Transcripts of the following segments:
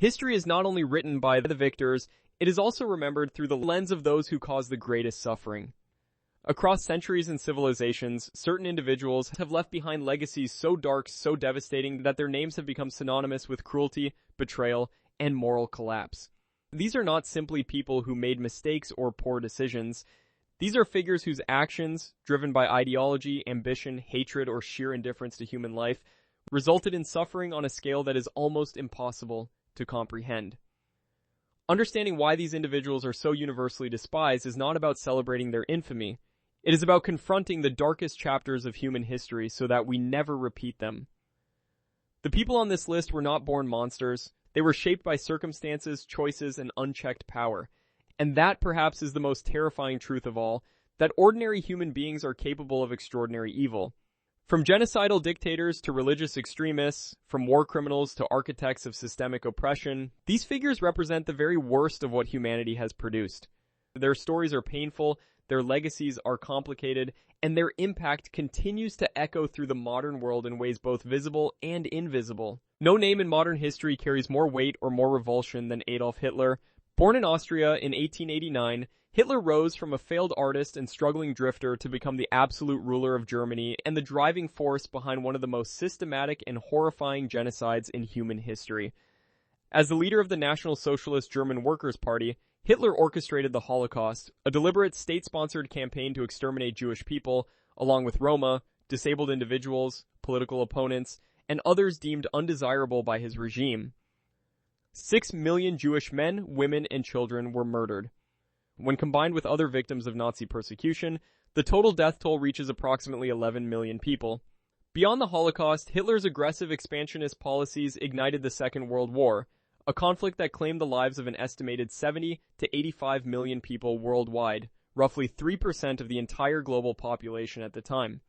History is not only written by the victors, it is also remembered through the lens of those who caused the greatest suffering. Across centuries and civilizations, certain individuals have left behind legacies so dark, so devastating, that their names have become synonymous with cruelty, betrayal, and moral collapse. These are not simply people who made mistakes or poor decisions. These are figures whose actions, driven by ideology, ambition, hatred, or sheer indifference to human life, resulted in suffering on a scale that is almost impossible to comprehend. Understanding why these individuals are so universally despised is not about celebrating their infamy. It is about confronting the darkest chapters of human history so that we never repeat them. The people on this list were not born monsters. They were shaped by circumstances, choices, and unchecked power. And that perhaps is the most terrifying truth of all, that ordinary human beings are capable of extraordinary evil. From genocidal dictators to religious extremists, from war criminals to architects of systemic oppression, these figures represent the very worst of what humanity has produced. Their stories are painful, their legacies are complicated, and their impact continues to echo through the modern world in ways both visible and invisible. No name in modern history carries more weight or more revulsion than Adolf Hitler. Born in Austria in 1889, Hitler rose from a failed artist and struggling drifter to become the absolute ruler of Germany and the driving force behind one of the most systematic and horrifying genocides in human history. As the leader of the National Socialist German Workers' Party, Hitler orchestrated the Holocaust, a deliberate state-sponsored campaign to exterminate Jewish people, along with Roma, disabled individuals, political opponents, and others deemed undesirable by his regime. 6 million Jewish men, women, and children were murdered. When combined with other victims of Nazi persecution, the total death toll reaches approximately 11 million people. Beyond the Holocaust, Hitler's aggressive expansionist policies ignited the Second World War, a conflict that claimed the lives of an estimated 70 to 85 million people worldwide, roughly 3% of the entire global population at the time.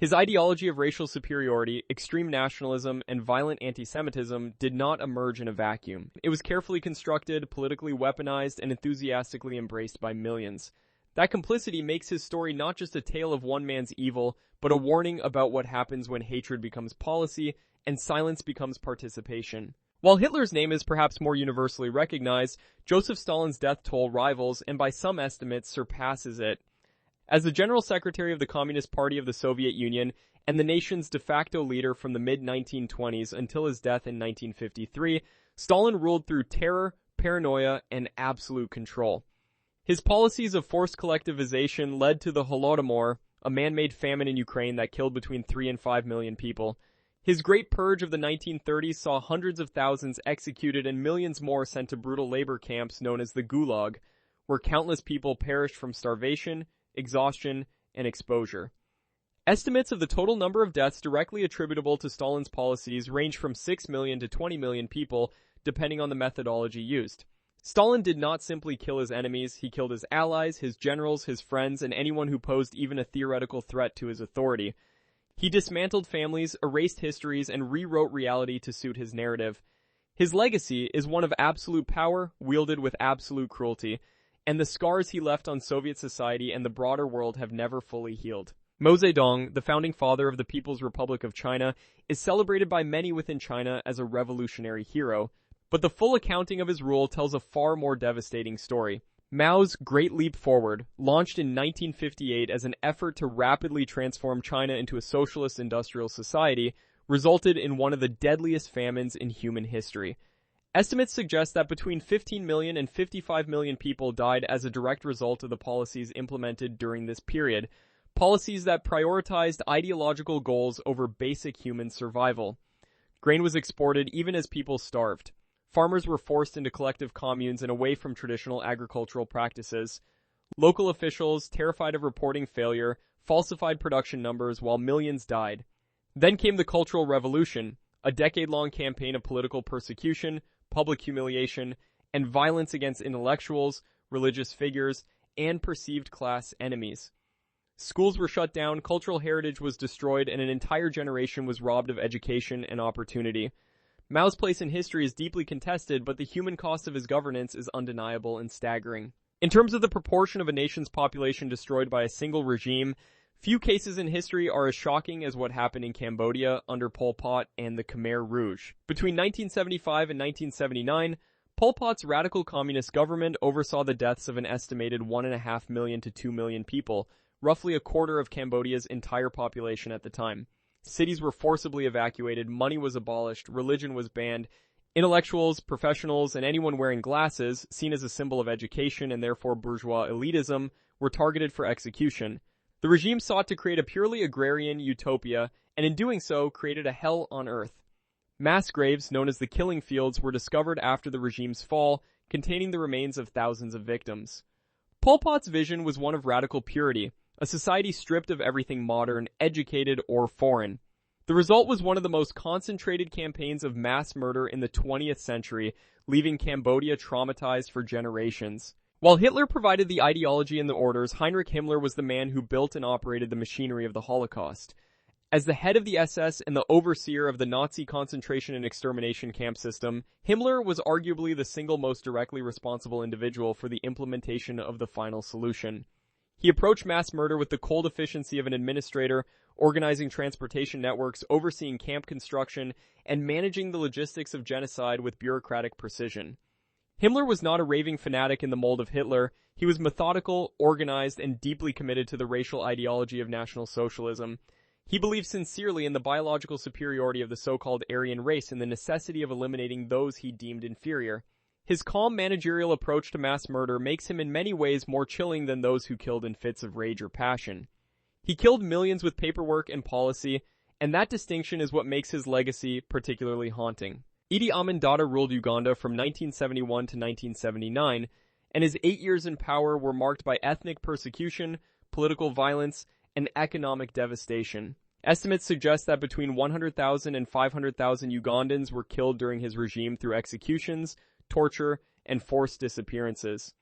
His ideology of racial superiority, extreme nationalism, and violent anti-Semitism did not emerge in a vacuum. It was carefully constructed, politically weaponized, and enthusiastically embraced by millions. That complicity makes his story not just a tale of one man's evil, but a warning about what happens when hatred becomes policy and silence becomes participation. While Hitler's name is perhaps more universally recognized, Joseph Stalin's death toll rivals and by some estimates surpasses it. As the General Secretary of the Communist Party of the Soviet Union and the nation's de facto leader from the mid-1920s until his death in 1953, Stalin ruled through terror, paranoia, and absolute control. His policies of forced collectivization led to the Holodomor, a man-made famine in Ukraine that killed between 3 and 5 million people. His Great Purge of the 1930s saw hundreds of thousands executed and millions more sent to brutal labor camps known as the Gulag, where countless people perished from starvation, exhaustion, and exposure. Estimates of the total number of deaths directly attributable to Stalin's policies range from 6 million to 20 million people, depending on the methodology used. Stalin did not simply kill his enemies, he killed his allies, his generals, his friends, and anyone who posed even a theoretical threat to his authority. He dismantled families, erased histories, and rewrote reality to suit his narrative. His legacy is one of absolute power, wielded with absolute cruelty, and the scars he left on Soviet society and the broader world have never fully healed. Mao Zedong, the founding father of the People's Republic of China, is celebrated by many within China as a revolutionary hero, but the full accounting of his rule tells a far more devastating story. Mao's Great Leap Forward, launched in 1958 as an effort to rapidly transform China into a socialist industrial society, resulted in one of the deadliest famines in human history. Estimates suggest that between 15 million and 55 million people died as a direct result of the policies implemented during this period, policies that prioritized ideological goals over basic human survival. Grain was exported even as people starved. Farmers were forced into collective communes and away from traditional agricultural practices. Local officials, terrified of reporting failure, falsified production numbers while millions died. Then came the Cultural Revolution, a decade-long campaign of political persecution, public humiliation, and violence against intellectuals, religious figures, and perceived class enemies. Schools were shut down, cultural heritage was destroyed, and an entire generation was robbed of education and opportunity. Mao's place in history is deeply contested, but the human cost of his governance is undeniable and staggering. In terms of the proportion of a nation's population destroyed by a single regime, Few cases in history are as shocking as what happened in Cambodia under Pol Pot and the Khmer Rouge. Between 1975 and 1979, Pol Pot's radical communist government oversaw the deaths of an estimated 1.5 million to 2 million people, roughly a quarter of Cambodia's entire population at the time. Cities were forcibly evacuated, money was abolished, religion was banned. Intellectuals, professionals, and anyone wearing glasses, seen as a symbol of education and therefore bourgeois elitism, were targeted for execution. The regime sought to create a purely agrarian utopia, and in doing so, created a hell on earth. Mass graves, known as the killing fields, were discovered after the regime's fall, containing the remains of thousands of victims. Pol Pot's vision was one of radical purity, a society stripped of everything modern, educated, or foreign. The result was one of the most concentrated campaigns of mass murder in the 20th century, leaving Cambodia traumatized for generations. While Hitler provided the ideology and the orders, Heinrich Himmler was the man who built and operated the machinery of the Holocaust. As the head of the SS and the overseer of the Nazi concentration and extermination camp system, Himmler was arguably the single most directly responsible individual for the implementation of the final solution. He approached mass murder with the cold efficiency of an administrator, organizing transportation networks, overseeing camp construction, and managing the logistics of genocide with bureaucratic precision. Himmler was not a raving fanatic in the mold of Hitler. He was methodical, organized, and deeply committed to the racial ideology of National Socialism. He believed sincerely in the biological superiority of the so-called Aryan race and the necessity of eliminating those he deemed inferior. His calm managerial approach to mass murder makes him in many ways more chilling than those who killed in fits of rage or passion. He killed millions with paperwork and policy, and that distinction is what makes his legacy particularly haunting. Idi Amin Dada ruled Uganda from 1971 to 1979, and his 8 years in power were marked by ethnic persecution, political violence, and economic devastation. Estimates suggest that between 100,000 and 500,000 Ugandans were killed during his regime through executions, torture, and forced disappearances.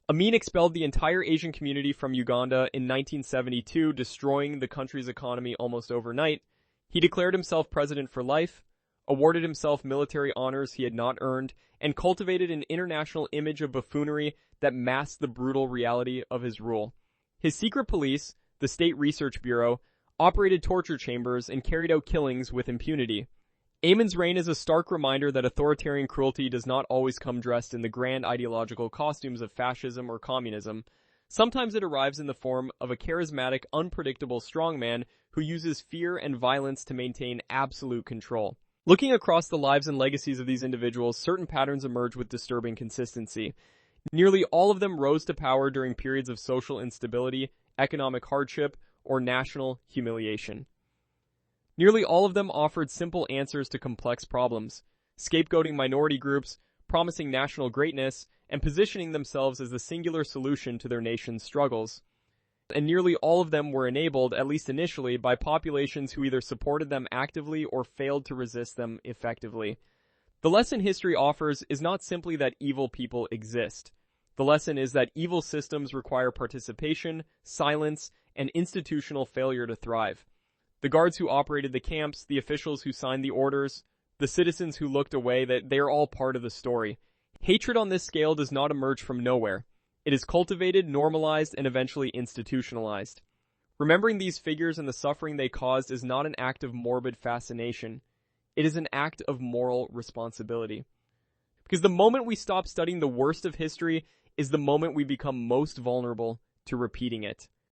Amin expelled the entire Asian community from Uganda in 1972, destroying the country's economy almost overnight. He declared himself president for life, awarded himself military honors he had not earned, and cultivated an international image of buffoonery that masked the brutal reality of his rule. His secret police, the State Research Bureau, operated torture chambers and carried out killings with impunity. Amin's reign is a stark reminder that authoritarian cruelty does not always come dressed in the grand ideological costumes of fascism or communism. Sometimes it arrives in the form of a charismatic, unpredictable strongman who uses fear and violence to maintain absolute control. Looking across the lives and legacies of these individuals, certain patterns emerge with disturbing consistency. Nearly all of them rose to power during periods of social instability, economic hardship, or national humiliation. Nearly all of them offered simple answers to complex problems, scapegoating minority groups, promising national greatness, and positioning themselves as the singular solution to their nation's struggles. And nearly all of them were enabled, at least initially, by populations who either supported them actively or failed to resist them effectively. The lesson history offers is not simply that evil people exist. The lesson is that evil systems require participation, silence, and institutional failure to thrive. The guards who operated the camps, the officials who signed the orders, the citizens who looked away, that they are all part of the story. Hatred on this scale does not emerge from nowhere. It is cultivated, normalized, and eventually institutionalized. Remembering these figures and the suffering they caused is not an act of morbid fascination. It is an act of moral responsibility. Because the moment we stop studying the worst of history is the moment we become most vulnerable to repeating it.